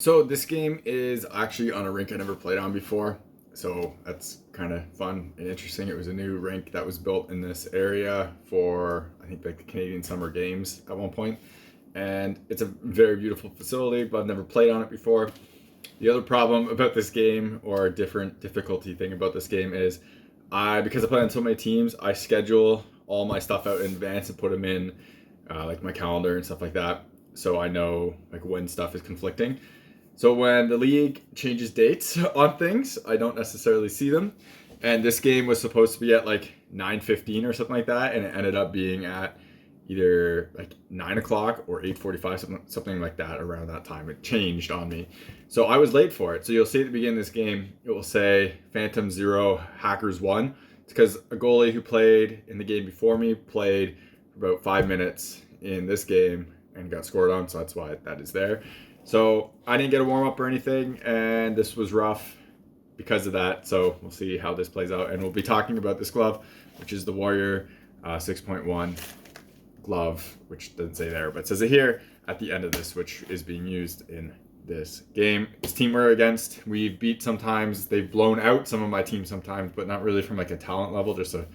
So this game is actually on a rink I never played on before. So that's kind of fun and interesting. It was a new rink that was built in this area for, I think, like the Canadian Summer Games at one point. And it's a very beautiful facility, but I've never played on it before. The other problem about this game, or a different difficulty thing about this game, is because I play on so many teams, I schedule all my stuff out in advance and put them in like my calendar and stuff like that, so I know like when stuff is conflicting. So when the league changes dates on things, I don't necessarily see them. And this game was supposed to be at like 9:15 or something like that, and it ended up being at either like 9 o'clock or 8:45, something like that. Around that time, it changed on me, so I was late for it. So you'll see at the beginning of this game, it will say Phantom 0, Hackers 1. It's because a goalie who played in the game before me played for about 5 minutes in this game and got scored on, so that's why that is there. So I didn't get a warm-up or anything, and this was rough because of that. So we'll see how this plays out, and we'll be talking about this glove, which is the Warrior 6.1 glove, which doesn't say there, but it says it here at the end of this, which is being used in this game. This team we're against, we've beat sometimes. They've blown out some of my teams sometimes, but not really from like a talent level, just a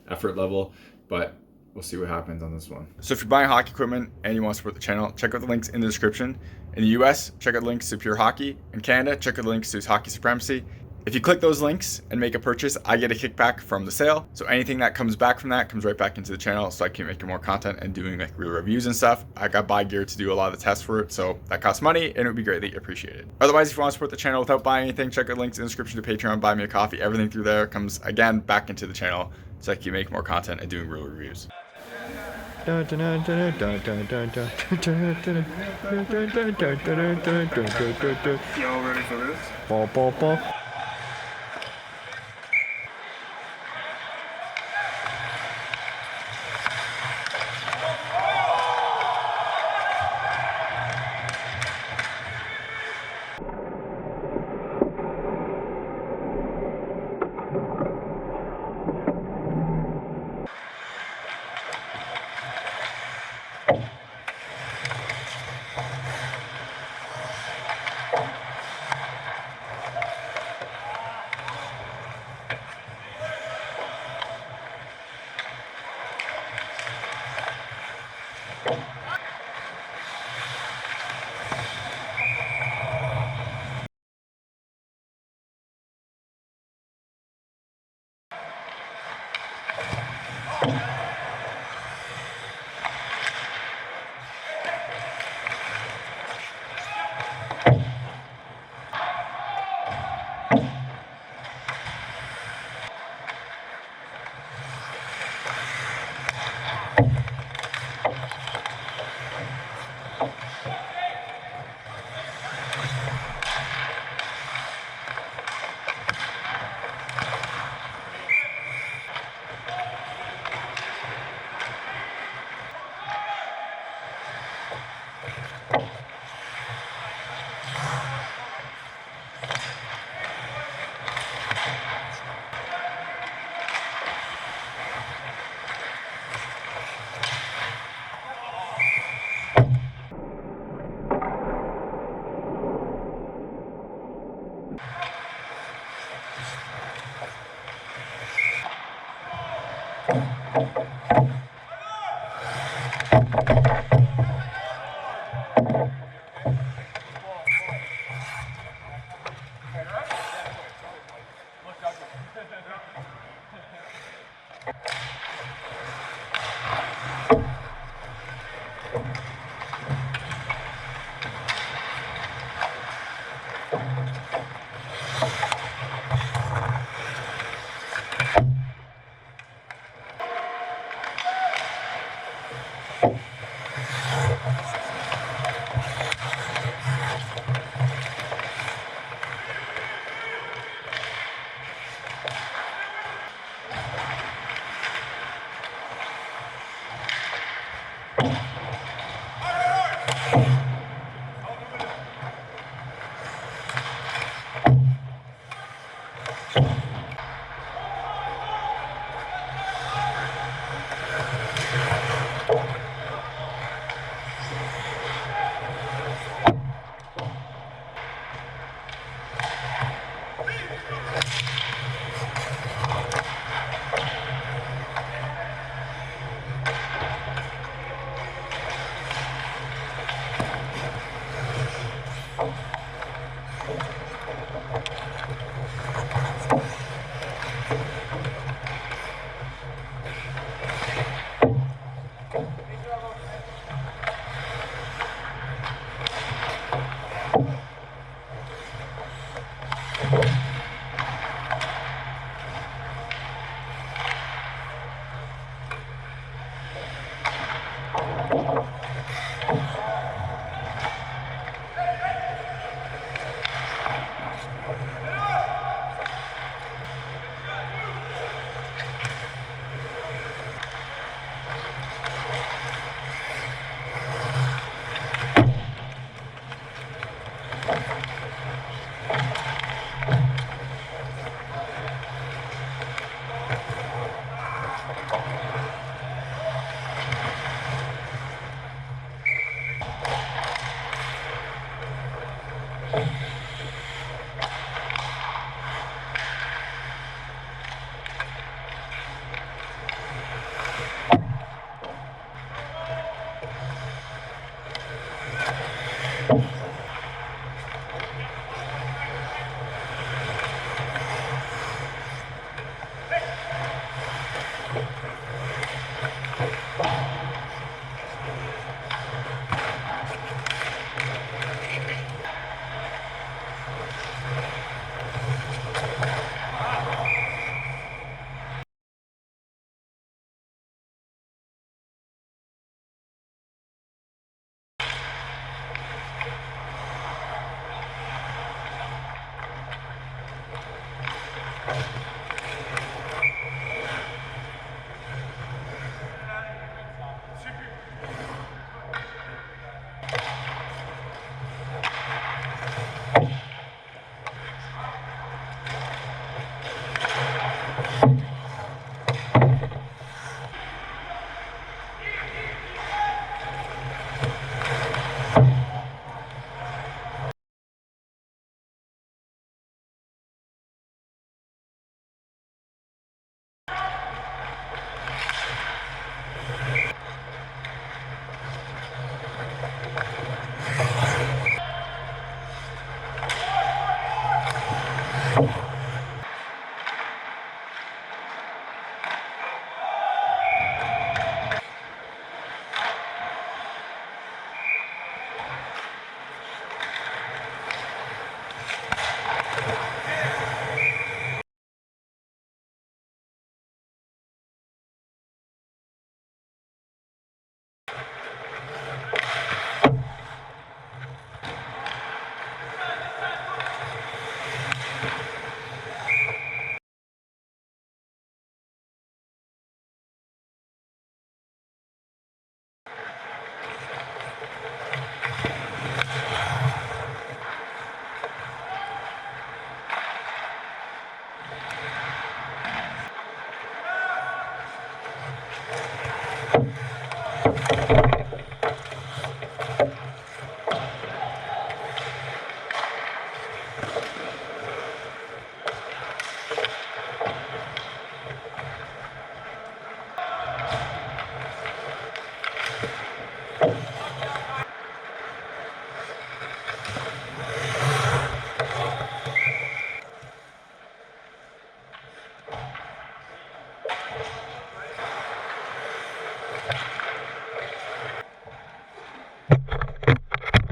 effort level. But we'll see what happens on this one. So if you're buying hockey equipment and you want to support the channel, check out the links in the description. In the US, check out the links to Pure Hockey. In Canada, check out the links to Hockey Supremacy. If you click those links and make a purchase, I get a kickback from the sale. So anything that comes back from that comes right back into the channel, so I can make more content and doing like real reviews and stuff. I got buy gear to do a lot of the tests for it, so that costs money and it would be greatly appreciated. Otherwise, if you want to support the channel without buying anything, check out links in the description to Patreon, buy me a coffee. Everything through there comes again back into the channel, so I can make more content and doing real reviews. Y'all ready for this?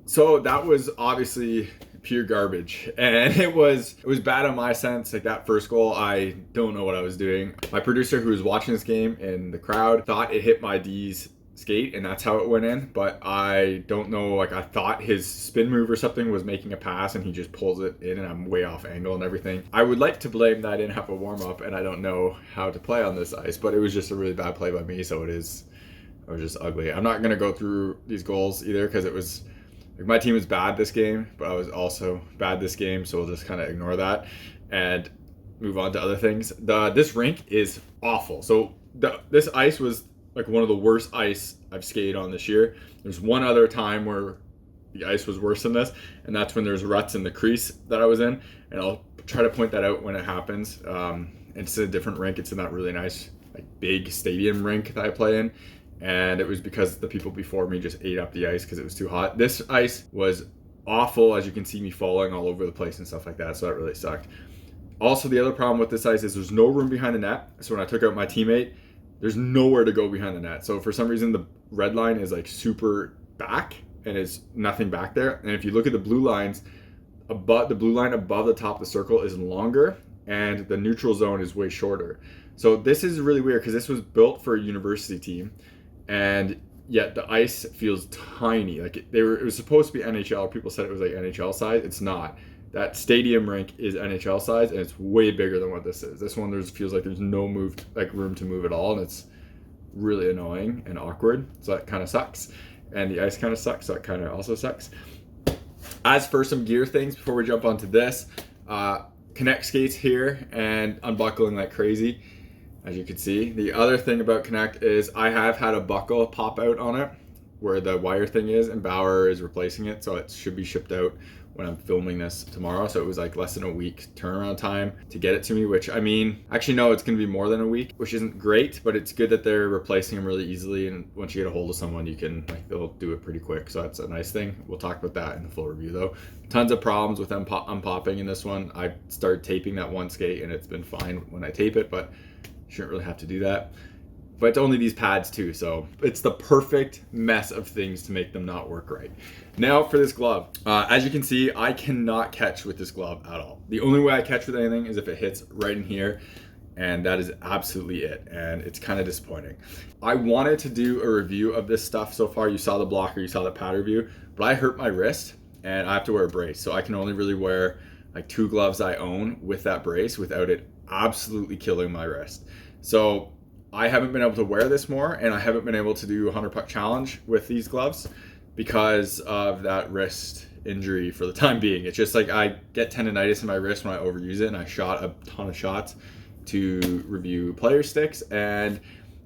So that was obviously pure garbage, and it was bad on my sense. Like that first goal, I don't know what I was doing. My producer, who was watching this game in the crowd, thought it hit my D's skate, and that's how it went in. But I don't know. Like I thought his spin move or something was making a pass, and he just pulls it in, and I'm way off angle and everything. I would like to blame that I didn't have a warm up, and I don't know how to play on this ice. But it was just a really bad play by me, so it was just ugly. I'm not gonna go through these goals either because it was. Like my team was bad this game, but I was also bad this game, so we'll just kind of ignore that and move on to other things. This rink is awful. So this ice was like one of the worst ice I've skated on this year. There's one other time where the ice was worse than this, and that's when there's ruts in the crease that I was in, and I'll try to point that out when it happens. It's a different rink. It's in that really nice, like big stadium rink that I play in. And it was because the people before me just ate up the ice because it was too hot. This ice was awful, as you can see me falling all over the place and stuff like that, so that really sucked. Also, the other problem with this ice is there's no room behind the net, so when I took out my teammate, there's nowhere to go behind the net. So for some reason, the red line is like super back, and there's nothing back there. And if you look at the blue lines, the blue line above the top of the circle is longer, and the neutral zone is way shorter. So this is really weird because this was built for a university team, and yet the ice feels tiny. Like it was supposed to be NHL. People said it was like NHL size. It's not. That stadium rink is NHL size, and it's way bigger than what this is. This one feels like there's no room to move at all, and it's really annoying and awkward. So that kind of sucks, and the ice kind of sucks. So that kind of also sucks. As for some gear things before we jump onto this, Konekt skates here and unbuckling like crazy, as you can see. The other thing about Konekt is I have had a buckle pop out on it where the wire thing is, and Bauer is replacing it, so it should be shipped out when I'm filming this tomorrow. So it was like less than a week turnaround time to get it to me, which I mean, actually no, it's gonna be more than a week, which isn't great, but it's good that they're replacing them really easily, and once you get a hold of someone, you can, like, they'll do it pretty quick, so that's a nice thing. We'll talk about that in the full review though. Tons of problems with them unpopping in this one. I started taping that one skate and it's been fine when I tape it, but shouldn't really have to do that. But it's only these pads too, so it's the perfect mess of things to make them not work right. Now for this glove. As you can see, I cannot catch with this glove at all. The only way I catch with anything is if it hits right in here, and that is absolutely it, and it's kind of disappointing. I wanted to do a review of this stuff so far. You saw the blocker, you saw the pad review, but I hurt my wrist and I have to wear a brace, so I can only really wear like 2 gloves I own with that brace without it absolutely killing my wrist. So I haven't been able to wear this more, and I haven't been able to do a 100 puck challenge with these gloves because of that wrist injury for the time being. It's just like I get tendonitis in my wrist when I overuse it, and I shot a ton of shots to review player sticks, and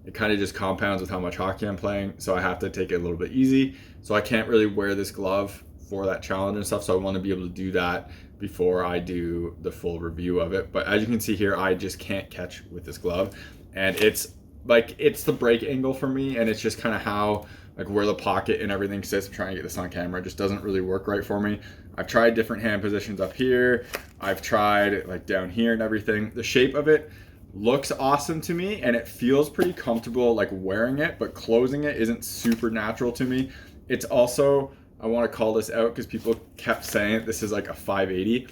it kind of just compounds with how much hockey I'm playing, so I have to take it a little bit easy. So I can't really wear this glove for that challenge and stuff, so I want to be able to do that before I do the full review of it. But as you can see here, I just can't catch with this glove, and it's the break angle for me, and it's just kind of how, like, where the pocket and everything sits. I'm trying to get this on camera. It just doesn't really work right for me. I've tried different hand positions up here. I've tried like down here and everything. The shape of it looks awesome to me, and it feels pretty comfortable like wearing it, but closing it isn't super natural to me. It's also, I want to call this out because people kept saying this is like a 580.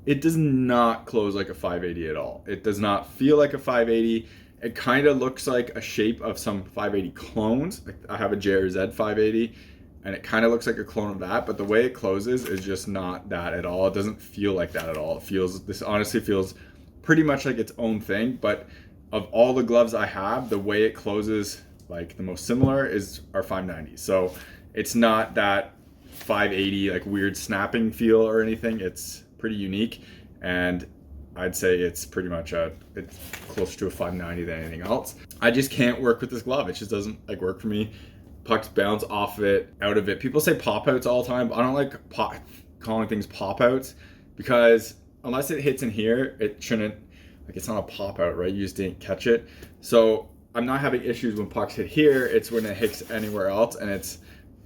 It does not close like a 580 at all. It does not feel like a 580. It kind of looks like a shape of some 580 clones. Like I have a JRZ 580, and it kind of looks like a clone of that, but the way it closes is just not that at all. It doesn't feel like that at all. This honestly feels pretty much like its own thing, but of all the gloves I have, the way it closes, like the most similar is our 590. So it's not that 580 like weird snapping feel or anything. It's pretty unique, and I'd say it's pretty much it's closer to a 590 than anything else. I just can't work with this glove. It just doesn't like work for me. Pucks bounce off of it, out of it. People say pop outs all the time, but I don't like calling things pop outs, because unless it hits in here, it shouldn't, like, it's not a pop out, right? You just didn't catch it. So I'm not having issues when pucks hit here. It's when it hits anywhere else, and it's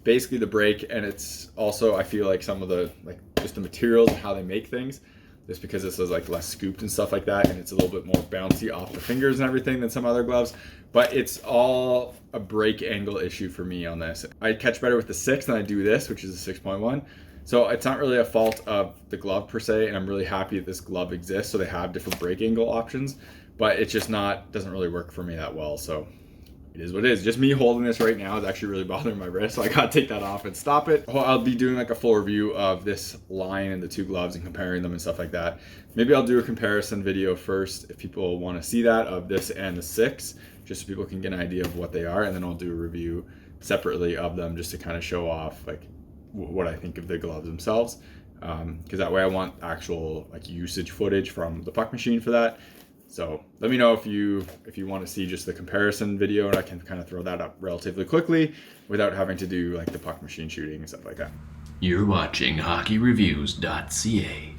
basically the break, and it's also, I feel like some of the, like, just the materials and how they make things, just because this is like less scooped and stuff like that, and it's a little bit more bouncy off the fingers and everything than some other gloves. But it's all a break angle issue for me on this. I catch better with the 6 than I do this, which is a 6.1. So it's not really a fault of the glove per se, and I'm really happy that this glove exists, so they have different break angle options, but it's just doesn't really work for me that well. So it is what it is. Just me holding this right now is actually really bothering my wrist, so I gotta take that off and stop it. I'll be doing like a full review of this line and the 2 gloves and comparing them and stuff like that. Maybe I'll do a comparison video first if people want to see that, of this and the 6, just so people can get an idea of what they are, and then I'll do a review separately of them just to kind of show off like what I think of the gloves themselves, because that way I want actual like usage footage from the puck machine for that. So let me know if you want to see just the comparison video, and I can kind of throw that up relatively quickly without having to do like the puck machine shooting and stuff like that. You're watching HockeyReviews.ca.